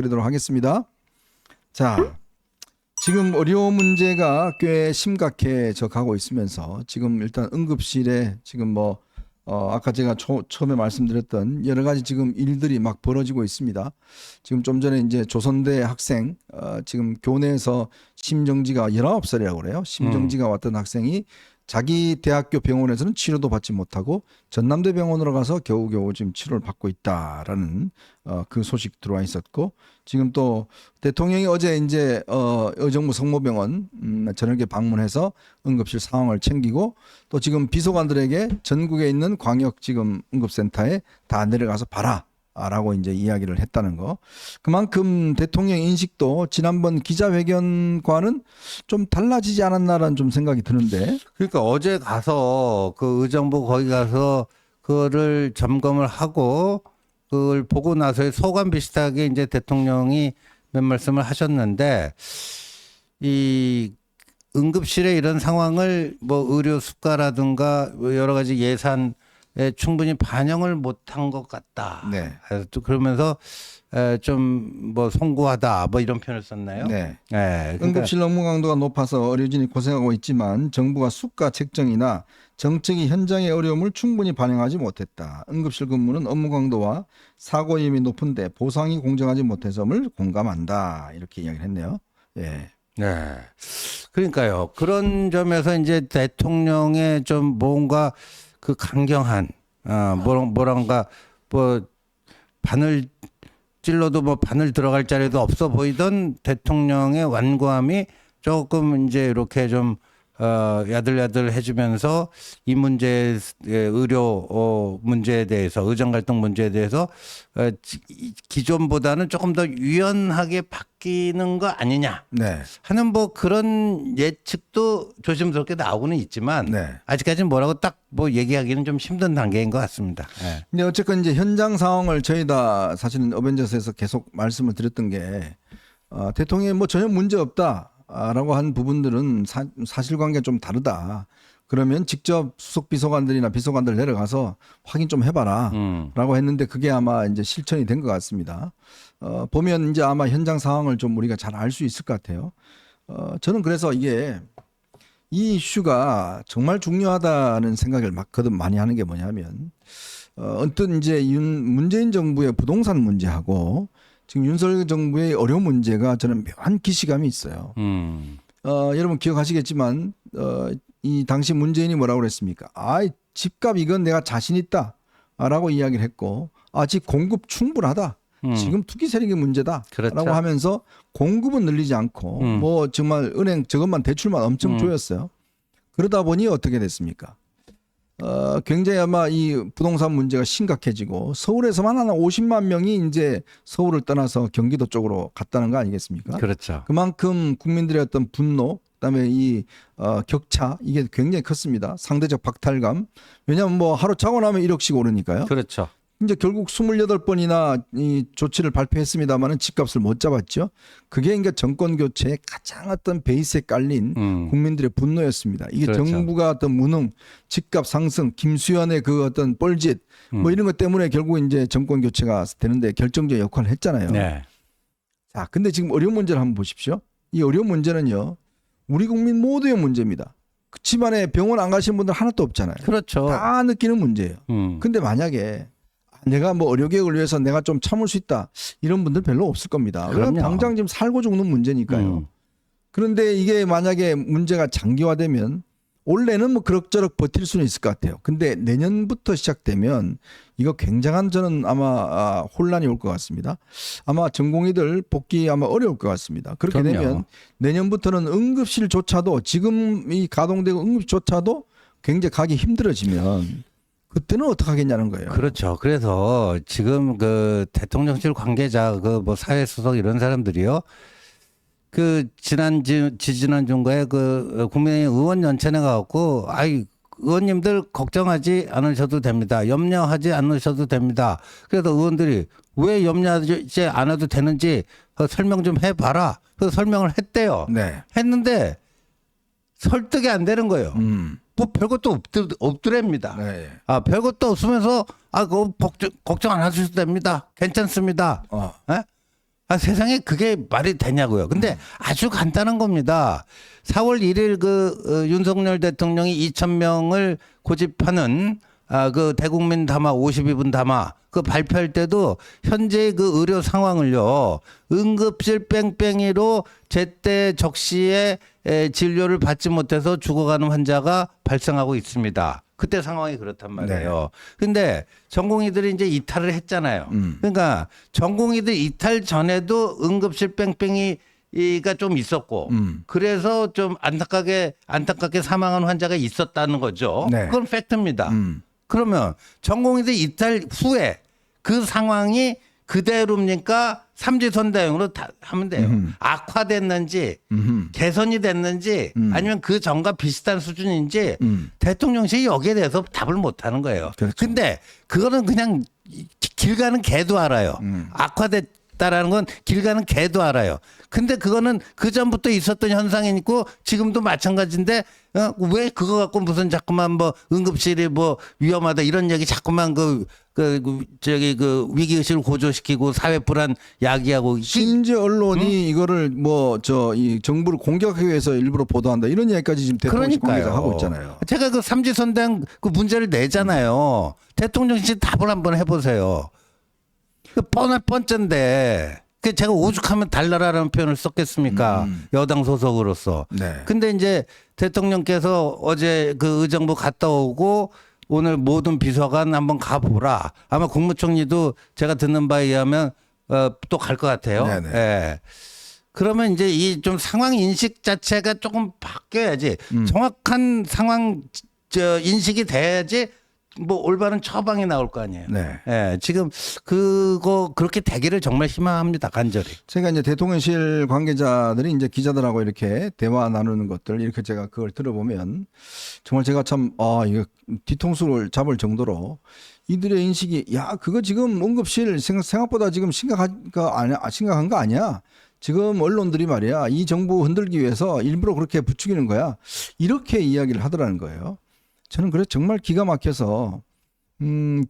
드리도록 하겠습니다. 자, 지금 의료 문제가 꽤 심각해져 가고 있으면서 지금 일단 응급실에 지금 아까 제가 처음에 말씀드렸던 여러 가지 지금 일들이 막 벌어지고 있습니다. 지금 좀 전에 이제 조선대 학생 지금 교내에서 심정지가 19살이라고 그래요. 심정지가 왔던 학생이 자기 대학교 병원에서는 치료도 받지 못하고 전남대 병원으로 가서 겨우겨우 지금 치료를 받고 있다라는 그 소식 들어와 있었고, 지금 또 대통령이 어제 이제 의정부 성모병원 저녁에 방문해서 응급실 상황을 챙기고, 또 지금 비서관들에게 전국에 있는 광역 지금 응급센터에 다 내려가서 봐라 라고 이제 이야기를 했다는 거. 그만큼 대통령 인식도 지난번 기자회견과는 좀 달라지지 않았나라는 좀 생각이 드는데. 그러니까 어제 가서 그 의정부 거기 가서 그거를 점검을 하고 그걸 보고 나서의 소감 비슷하게 이제 대통령이 몇 말씀을 하셨는데, 이 응급실의 이런 상황을 뭐 의료 수가라든가 여러 가지 예산 충분히 반영을 못한 것 같다. 네. 또 그러면서 좀 뭐 송구하다 뭐 이런 표현을 썼나요? 네. 네. 그러니까 응급실 업무 강도가 높아서 의료진이 고생하고 있지만 정부가 수가 책정이나 정책이 현장의 어려움을 충분히 반영하지 못했다. 응급실 근무는 업무 강도와 사고 위험이 높은데 보상이 공정하지 못해서를 공감한다. 이렇게 이야기를 했네요. 예. 네. 그러니까요. 그런 점에서 이제 대통령의 좀 뭔가 그 강경한 뭐란가 뭐 바늘 찔러도 뭐 바늘 들어갈 자리도 없어 보이던 대통령의 완고함이 조금 이제 이렇게 좀 야들야들 해주면서 이 문제, 의료 문제에 대해서, 의정 갈등 문제에 대해서 기존보다는 조금 더 유연하게 바뀌는 거 아니냐 네. 하는 뭐 그런 예측도 조심스럽게 나오고는 있지만 네. 아직까지는 뭐라고 딱 뭐 얘기하기는 좀 힘든 단계인 것 같습니다. 네. 근데 어쨌건 이제 현장 상황을 저희 다 사실은 어벤져스에서 계속 말씀을 드렸던 게 대통령이 뭐 전혀 문제 없다라고 한 부분들은 사실관계가 좀 다르다. 그러면 직접 수석 비서관들이나 비서관들 내려가서 확인 좀 해봐라 라고 했는데 그게 아마 이제 실천이 된 것 같습니다. 보면 이제 아마 현장 상황을 좀 우리가 잘 알 수 있을 것 같아요. 저는 그래서 이게 이 이슈가 정말 중요하다는 생각을 막 거듭 많이 하는 게 뭐냐면 어떤 이제 문재인 정부의 부동산 문제하고 지금 윤석열 정부의 어려운 문제가 저는 묘한 기시감이 있어요. 여러분 기억하시겠지만 이 당시 문재인이 뭐라고 그랬습니까? 집값 이건 내가 자신 있다라고 이야기를 했고, 집 공급 충분하다. 지금 투기 세력이 문제다라고 그렇죠. 하면서 공급은 늘리지 않고 뭐 정말 은행 저것만 대출만 엄청 조였어요. 그러다 보니 어떻게 됐습니까? 굉장히 아마 이 부동산 문제가 심각해지고 서울에서만 한 50만 명이 이제 서울을 떠나서 경기도 쪽으로 갔다는 거 아니겠습니까? 그렇죠. 그만큼 국민들의 어떤 분노, 그다음에 이 격차 이게 굉장히 컸습니다. 상대적 박탈감. 왜냐하면 뭐 하루 자고 나면 1억씩 오르니까요. 그렇죠. 이제 결국 28번이나 이 조치를 발표했습니다만은 집값을 못 잡았죠. 그게 그러니까 정권 교체의 가장 어떤 베이스에 깔린 국민들의 분노였습니다. 이게 그렇죠. 정부가 어떤 무능, 집값 상승, 김수현의 그 어떤 뻘짓 뭐 이런 것 때문에 결국 이제 정권 교체가 되는데 결정적 역할을 했잖아요. 네. 자, 근데 지금 어려운 문제를 한번 보십시오. 이 어려운 문제는요, 우리 국민 모두의 문제입니다. 그 집안에 병원 안 가시는 분들 하나도 없잖아요. 그렇죠. 다 느끼는 문제예요. 근데 만약에 내가 뭐 의료계획을 위해서 내가 좀 참을 수 있다 이런 분들 별로 없을 겁니다. 왜냐하면 그럼요. 당장 지금 살고 죽는 문제니까요. 그런데 이게 만약에 문제가 장기화되면 올해는 뭐 그럭저럭 버틸 수는 있을 것 같아요. 근데 내년부터 시작되면 이거 굉장한 저는 아마 혼란이 올 것 같습니다. 아마 전공의들 복귀 아마 어려울 것 같습니다. 그렇게 그럼요. 되면 내년부터는 응급실조차도 지금 이 가동되고 응급조차도 굉장히 가기 힘들어지면 그때는 어떻게 하겠냐는 거예요. 그렇죠. 그래서 지금 그 대통령실 관계자, 그 뭐 사회수석 이런 사람들이요. 그 지지난 중가에 그 국민의힘 의원 연찬회 가갖고, 의원님들 걱정하지 않으셔도 됩니다. 염려하지 않으셔도 됩니다. 그래서 의원들이 왜 염려하지 않아도 되는지 설명 좀 해봐라. 그래서 설명을 했대요. 네. 했는데 설득이 안 되는 거예요. 뭐 별것도 없더랍니다. 네. 별것도 없으면서 그거 걱정 안 하셔도 됩니다. 괜찮습니다. 어. 예? 세상에 그게 말이 되냐고요. 근데 아주 간단한 겁니다. 4월 1일 윤석열 대통령이 2,000명을 고집하는 그 대국민 담화 52분 담화 그 발표할 때도 현재 그 의료 상황을요. 응급실 뺑뺑이로 제때 적시에 진료를 받지 못해서 죽어가는 환자가 발생하고 있습니다. 그때 상황이 그렇단 말이에요. 근데 전공의들이 이제 이탈을 했잖아요. 그러니까 전공의들 이탈 전에도 응급실 뺑뺑이가 좀 있었고 그래서 좀 안타깝게 사망한 환자가 있었다는 거죠. 네. 그건 팩트입니다. 그러면 전공의들 이탈 후에 그 상황이 그대로입니까? 삼지선 대응으로 다 하면 돼요. 악화됐는지 개선이 됐는지 아니면 그 전과 비슷한 수준인지 대통령실이 여기에 대해서 답을 못 하는 거예요. 그렇죠. 근데 그거는 그냥 길 가는 개도 알아요. 악화됐다라는 건 길 가는 개도 알아요. 근데 그거는 그 전부터 있었던 현상이고 지금도 마찬가지인데 왜 그거 갖고 무슨 자꾸만 뭐 응급실이 뭐 위험하다 이런 얘기 자꾸만 그 위기의식을 고조시키고 사회 불안 야기하고 심지어 언론이 이거를 이 정부를 공격하기 위해서 일부러 보도한다 이런 얘기까지 지금 대통령실 관계자가 하고 있잖아요. 제가 그 삼지선당 그 문제를 내잖아요. 대통령실 답을 한번 해보세요. 그 뻔한데 그 제가 오죽하면 달라라는 표현을 썼겠습니까? 여당 소속으로서. 네. 근데 이제 대통령께서 어제 그 의정부 갔다 오고 오늘 모든 비서관 한번 가보라. 아마 국무총리도 제가 듣는 바에 의하면 또 갈 것 같아요. 네네. 예. 그러면 이제 이 좀 상황 인식 자체가 조금 바뀌어야지. 정확한 상황 인식이 돼야지 뭐 올바른 처방이 나올 거 아니에요. 네. 예. 지금 그거 그렇게 되기를 정말 희망합니다. 간절히. 제가 이제 대통령실 관계자들이 이제 기자들하고 이렇게 대화 나누는 것들 이렇게 제가 그걸 들어보면 정말 제가 참 이거 뒤통수를 잡을 정도로 이들의 인식이 그거 지금 응급실 생각보다 지금 심각한 거 아니야. 지금 언론들이 말이야 이 정부 흔들기 위해서 일부러 그렇게 부추기는 거야. 이렇게 이야기를 하더라는 거예요. 저는 그래서 정말 기가 막혀서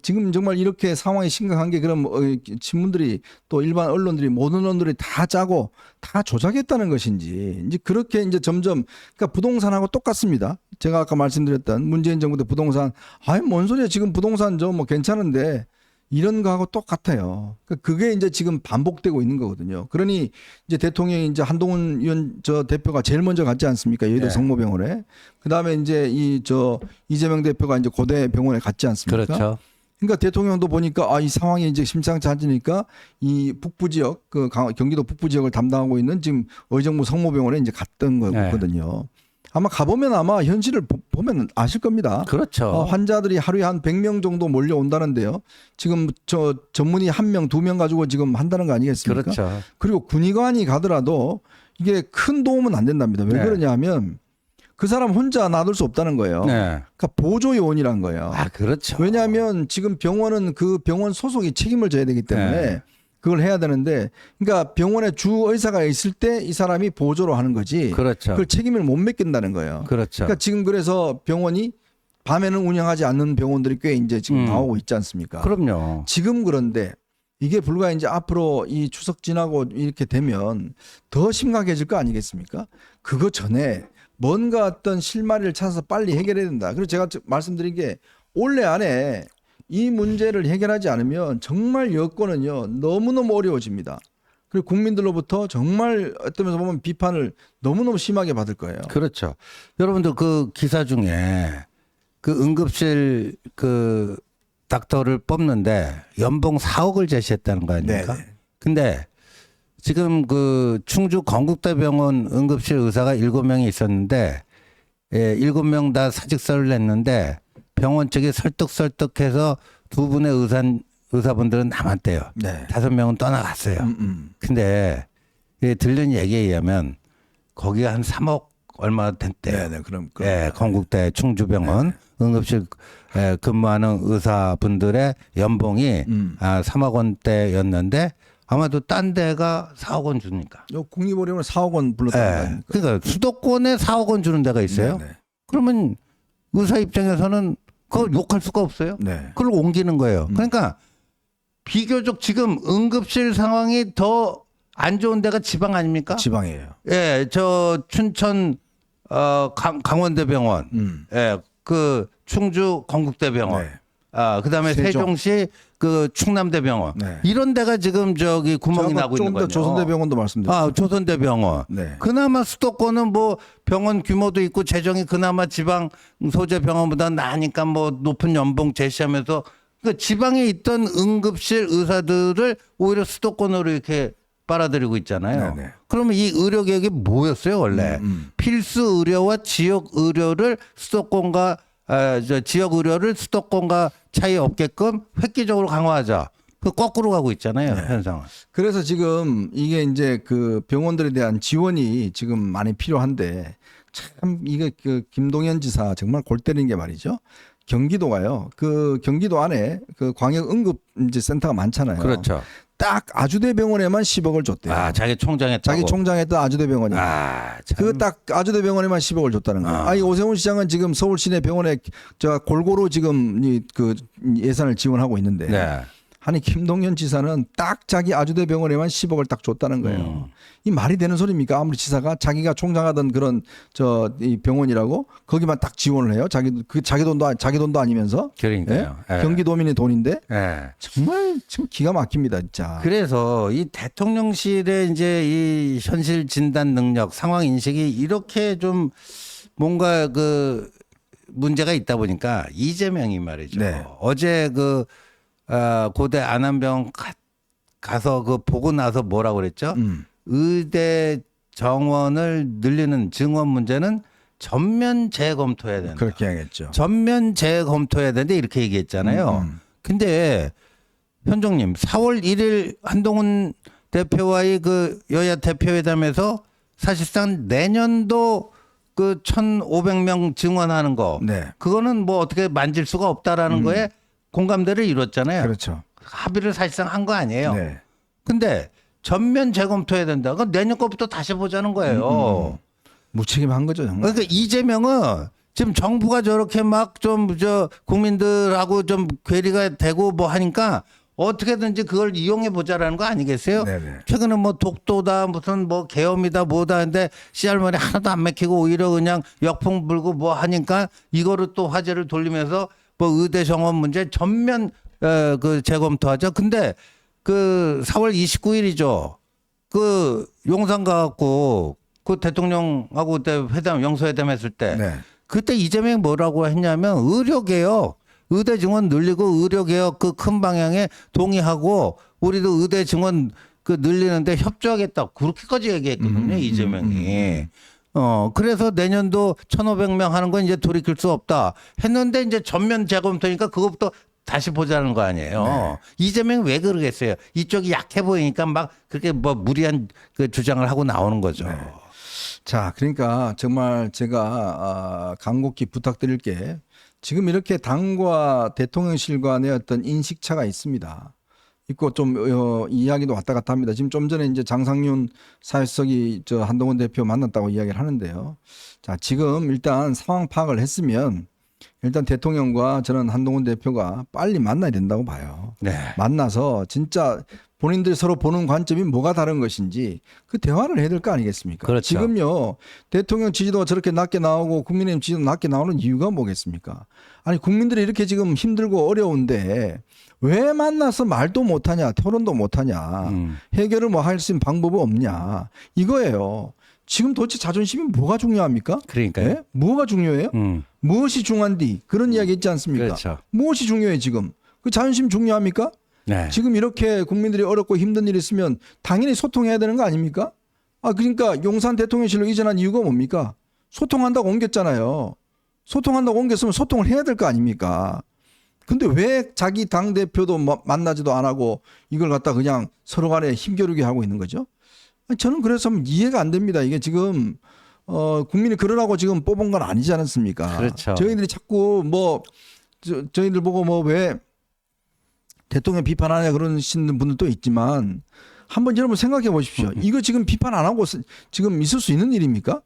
지금 정말 이렇게 상황이 심각한 게 그럼 신문들이 또 일반 언론들이 모든 언론들이 다 짜고 다 조작했다는 것인지 이제 그렇게 이제 점점 그러니까 부동산하고 똑같습니다. 제가 아까 말씀드렸던 문재인 정부 때 부동산 뭔 소리야 지금 부동산 뭐 괜찮은데 이런 거하고 똑같아요. 그게 이제 지금 반복되고 있는 거거든요. 그러니 이제 대통령이 이제 한동훈 대표가 제일 먼저 갔지 않습니까? 여의도 네. 성모병원에. 그다음에 이제 이재명 대표가 이제 고대병원에 갔지 않습니까? 그렇죠. 그러니까 대통령도 보니까 이 상황이 이제 심상치 않으니까 이 북부 지역 경기도 북부 지역을 담당하고 있는 지금 의정부 성모병원에 이제 갔던 거거든요. 아마 가보면 아마 현실을 보면 아실 겁니다. 그렇죠. 환자들이 하루에 한 100명 정도 몰려온다는데요. 지금 전문의 1명, 2명 가지고 지금 한다는 거 아니겠습니까? 그렇죠. 그리고 군의관이 가더라도 이게 큰 도움은 안 된답니다. 왜 네. 그러냐면 그 사람 혼자 놔둘 수 없다는 거예요. 네. 그러니까 보조 요원이란 거예요. 그렇죠. 왜냐하면 지금 병원은 그 병원 소속이 책임을 져야 되기 때문에 네. 그걸 해야 되는데 그러니까 병원에 주 의사가 있을 때 이 사람이 보조로 하는 거지. 그렇죠. 그걸 책임을 못 맡긴다는 거예요. 그렇죠. 그러니까 지금 그래서 병원이 밤에는 운영하지 않는 병원들이 꽤 이제 지금 나오고 있지 않습니까? 그럼요. 지금 그런데 이게 불과 이제 앞으로 이 추석 지나고 이렇게 되면 더 심각해질 거 아니겠습니까? 그거 전에 뭔가 어떤 실마리를 찾아서 빨리 해결해야 된다. 그리고 제가 말씀드린 게 올해 안에 이 문제를 해결하지 않으면 정말 여권은요 너무너무 어려워집니다. 그리고 국민들로부터 정말 어떤 면에서 보면 비판을 너무너무 심하게 받을 거예요. 그렇죠. 여러분들 그 기사 중에 그 응급실 그 닥터를 뽑는데 연봉 4억을 제시했다는 거 아닙니까? 네네. 근데 지금 그 충주 건국대병원 응급실 의사가 7명이 있었는데 7명 다 사직서를 냈는데 병원 측이 설득해서 2분의 의사분들은 남았대요. 네. 5명은 떠나갔어요. 근데 들린 얘기에 의하면 거기가 한 3억 얼마 됐대요. 네네. 그럼. 건국대 충주병원 응급실 근무하는 의사분들의 연봉이 3억 원대였는데 아마도 딴 데가 4억 원 주니까. 국립의료원은 4억 원 불렀다는 거 아닙니까? 그러니까 수도권에 4억 원 주는 데가 있어요. 네네. 그러면 의사 입장에서는 그걸 욕할 수가 없어요. 네. 그걸 옮기는 거예요. 그러니까 비교적 지금 응급실 상황이 더 안 좋은 데가 지방 아닙니까? 지방이에요. 예, 저 춘천 강원대병원, 예, 그 충주 건국대병원, 네. 그다음에 세종. 세종시 그 충남대병원, 네. 이런 데가 지금 저기 구멍이 나고 있는 거죠. 조선대병원도 말씀드렸죠. 조선대병원. 네. 그나마 수도권은 뭐 병원 규모도 있고 재정이 그나마 지방 소재 병원보다 나으니까 뭐 높은 연봉 제시하면서 그 지방에 있던 응급실 의사들을 오히려 수도권으로 이렇게 빨아들이고 있잖아요. 네네. 그러면 이 의료 개혁이 뭐였어요 원래? 필수 의료와 지역 의료를 수도권과 지역 의료를 수도권과 차이 없게끔 획기적으로 강화하자. 그 거꾸로 가고 있잖아요 현상은. 그래서 지금 이게 이제 그 병원들에 대한 지원이 지금 많이 필요한데 참 이게 그 김동연 지사 정말 골 때리는 게 말이죠. 경기도가요. 그 경기도 안에 그 광역 응급 이제 센터가 많잖아요. 그렇죠. 딱 아주대병원에만 10억을 줬대요. 자기 총장했다고. 자기 총장했던 아주대병원이. 참. 그 딱 아주대병원에만 10억을 줬다는 거예요. 아니 오세훈 시장은 지금 서울 시내 병원에 저 골고루 지금 그 예산을 지원하고 있는데. 네. 아니 김동연 지사는 딱 자기 아주대병원에만 10억을 딱 줬다는 거예요. 이 말이 되는 소리입니까? 아무리 지사가 자기가 총장하던 그런 이 병원이라고 거기만 딱 지원을 해요. 자기 돈도 아니면서. 그러니까요. 예? 예. 경기도민의 돈인데 예. 정말 지금 기가 막힙니다, 진짜. 그래서 이 대통령실의 이제 이 현실 진단 능력, 상황 인식이 이렇게 좀 뭔가 그 문제가 있다 보니까 이재명이 말이죠. 네. 어제 그 고대 안암병 가서 그 보고 나서 뭐라고 그랬죠? 의대 정원을 늘리는 증원 문제는 전면 재검토해야 된다. 그렇게 하겠죠. 전면 재검토해야 되는데 이렇게 얘기했잖아요. 근데 현종님 4월 1일 한동훈 대표와의 그 여야 대표회담에서 사실상 내년도 그 1,500명 증원하는 거 네. 그거는 뭐 어떻게 만질 수가 없다라는 거에 공감대를 이뤘잖아요. 그렇죠. 합의를 사실상 한 거 아니에요. 네. 근데 전면 재검토해야 된다. 그 내년 거부터 다시 보자는 거예요. 무책임한 거죠, 정말. 그러니까 이재명은 지금 정부가 저렇게 막 좀 국민들하고 좀 괴리가 되고 뭐 하니까 어떻게든지 그걸 이용해 보자라는 거 아니겠어요? 네네. 최근에 뭐 독도다 무슨 뭐 계엄이다 뭐다 했는데 씨알머리 하나도 안 맥히고 오히려 그냥 역풍 불고 뭐 하니까 이거를 또 화제를 돌리면서 뭐 의대 정원 문제 전면 그 재검토하자. 근데 그 4월 29일이죠. 그 용산 가갖고 그 대통령하고 그때 회담 영수회담 했을 때 네. 그때 이재명이 뭐라고 했냐면 의료개혁 의대 증원 늘리고 의료개혁 그 큰 방향에 동의하고 우리도 의대 증원 그 늘리는데 협조하겠다 그렇게까지 얘기했거든요 이재명이. 그래서 내년도 1,500명 하는 건 이제 돌이킬 수 없다 했는데 이제 전면 재검토니까 그것부터 다시 보자는 거 아니에요. 네. 이재명이 왜 그러겠어요? 이쪽이 약해 보이니까 막 그렇게 뭐 무리한 그 주장을 하고 나오는 거죠. 네. 자, 그러니까 정말 제가 간곡히 부탁드릴 게 지금 이렇게 당과 대통령실 간의 어떤 인식차가 있습니다. 있고 좀 이야기도 왔다 갔다 합니다. 지금 좀 전에 이제 장상윤 사회석이 저 한동훈 대표 만났다고 이야기를 하는데요. 자, 지금 일단 상황 파악을 했으면 일단 대통령과 저는 한동훈 대표가 빨리 만나야 된다고 봐요. 네. 만나서 진짜 본인들이 서로 보는 관점이 뭐가 다른 것인지 그 대화를 해야 될 거 아니겠습니까? 그렇죠. 지금요 대통령 지지도가 저렇게 낮게 나오고 국민의힘 지지도 낮게 나오는 이유가 뭐겠습니까? 아니 국민들이 이렇게 지금 힘들고 어려운데 왜 만나서 말도 못하냐 토론도 못하냐 해결을 뭐 할 수 있는 방법이 없냐 이거예요. 지금 도대체 자존심이 뭐가 중요합니까? 그러니까요. 예? 뭐가 중요해요? 무엇이 중요한디 그런 이야기 있지 않습니까? 그렇죠. 무엇이 중요해 지금? 그 자존심 중요합니까? 네. 지금 이렇게 국민들이 어렵고 힘든 일이 있으면 당연히 소통해야 되는 거 아닙니까? 그러니까 용산 대통령실로 이전한 이유가 뭡니까? 소통한다고 옮겼잖아요. 소통한다고 옮겼으면 소통을 해야 될 거 아닙니까? 근데 왜 자기 당대표도 만나지도 안 하고 이걸 갖다 그냥 서로 간에 힘겨루게 하고 있는 거죠? 저는 그래서 이해가 안 됩니다. 이게 지금 국민이 그러라고 지금 뽑은 건 아니지 않습니까? 그렇죠. 저희들이 자꾸 뭐 저희들 보고 뭐 왜 대통령 비판하냐 그러시는 분들도 있지만 한번 여러분 생각해 보십시오. 이거 지금 비판 안 하고 지금 있을 수 있는 일입니까?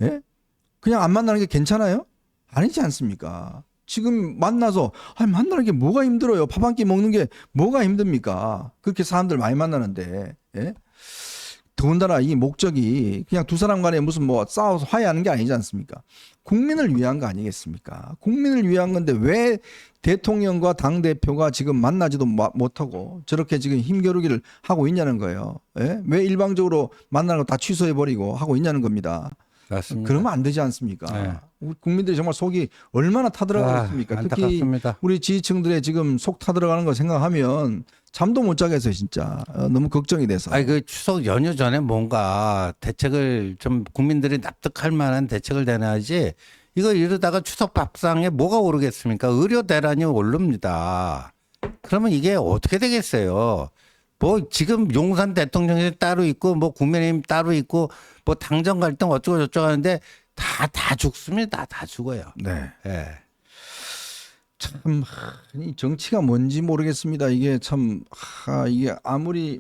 예? 그냥 안 만나는 게 괜찮아요? 아니지 않습니까? 지금 만나서 만나는 게 뭐가 힘들어요? 밥 한 끼 먹는 게 뭐가 힘듭니까? 그렇게 사람들 많이 만나는데. 예? 더군다나 이 목적이 그냥 두 사람 간에 무슨 뭐 싸워서 화해하는 게 아니지 않습니까? 국민을 위한 거 아니겠습니까? 국민을 위한 건데 왜 대통령과 당대표가 지금 만나지도 못하고 저렇게 지금 힘겨루기를 하고 있냐는 거예요. 예? 왜 일방적으로 만나는 거 다 취소해버리고 하고 있냐는 겁니다. 맞습니다. 그러면 안 되지 않습니까? 네. 우리 국민들이 정말 속이 얼마나 타들어가겠습니까? 특히 안타깝습니다. 우리 지지층들의 지금 속 타들어가는 거 생각하면 잠도 못 자겠어요, 진짜. 너무 걱정이 돼서. 아니 그 추석 연휴 전에 뭔가 대책을 좀 국민들이 납득할 만한 대책을 내놔야지. 이거 이러다가 추석 밥상에 뭐가 오르겠습니까? 의료 대란이 오릅니다. 그러면 이게 어떻게 되겠어요? 뭐 지금 용산 대통령이 따로 있고 뭐 국민의힘 따로 있고 뭐 당정 갈등 어쩌고 저쩌고 하는데 다 죽습니다. 다 죽어요. 네. 예. 참, 이 정치가 뭔지 모르겠습니다. 이게 참, 이게 아무리,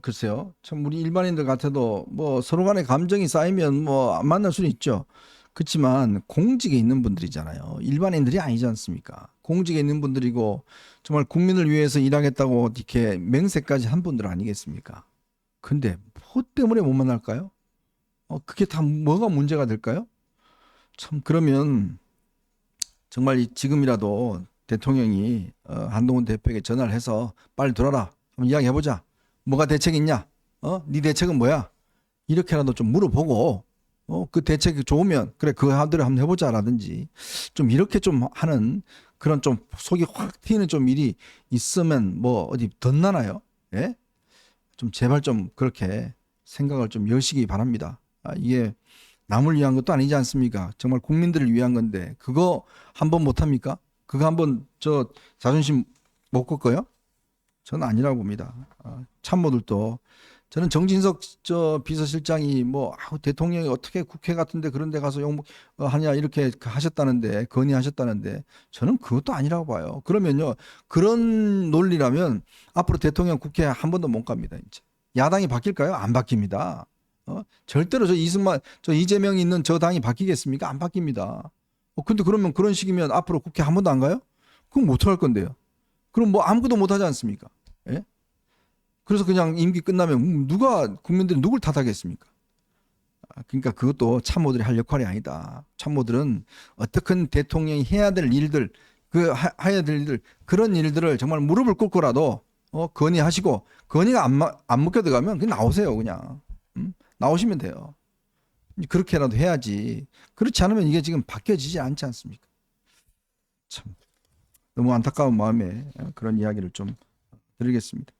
글쎄요. 참, 우리 일반인들 같아도 뭐 서로 간에 감정이 쌓이면 뭐 안 만날 수는 있죠. 그렇지만 공직에 있는 분들이잖아요. 일반인들이 아니지 않습니까? 공직에 있는 분들이고 정말 국민을 위해서 일하겠다고 이렇게 맹세까지 한 분들 아니겠습니까? 근데 뭐 때문에 못 만날까요? 그게 다 뭐가 문제가 될까요? 참, 그러면 정말 지금이라도 대통령이 한동훈 대표에게 전화를 해서 빨리 들어라. 한번 이야기해보자. 뭐가 대책이 있냐? 네 대책은 뭐야? 이렇게라도 좀 물어보고 그 대책이 좋으면 그래 그 하대로 한번 해보자라든지 좀 이렇게 좀 하는 그런 좀 속이 확 트이는 좀 일이 있으면 뭐 어디 덧나나요? 예? 좀 제발 좀 그렇게 생각을 좀 여시기 바랍니다. 이게 남을 위한 것도 아니지 않습니까? 정말 국민들을 위한 건데 그거 한번 못합니까? 그거 한번 저 자존심 못 꺾어요? 저는 아니라고 봅니다. 참모들도 저는 정진석 저 비서실장이 뭐 대통령이 어떻게 국회 같은데 그런 데 가서 하냐 이렇게 하셨다는데 건의하셨다는데 저는 그것도 아니라고 봐요. 그러면요. 그런 논리라면 앞으로 대통령 국회 한 번도 못 갑니다. 이제. 야당이 바뀔까요? 안 바뀝니다. 절대로 저 이재명이 있는 저 당이 바뀌겠습니까? 안 바뀝니다. 근데 그러면 그런 식이면 앞으로 국회 한 번도 안 가요? 그럼 뭐 어떡할 건데요? 그럼 뭐 아무것도 못 하지 않습니까? 예? 그래서 그냥 임기 끝나면 국민들이 누굴 탓하겠습니까? 그러니까 그것도 참모들이 할 역할이 아니다. 참모들은 어떻게 대통령이 해야 될 일들, 해야 될 일들, 그런 일들을 정말 무릎을 꿇고라도 건의하시고 건의가 안 먹혀 들어가면 그냥 나오세요, 그냥. 나오시면 돼요. 그렇게라도 해야지. 그렇지 않으면 이게 지금 바뀌어지지 않지 않습니까? 참 너무 안타까운 마음에 그런 이야기를 좀 드리겠습니다.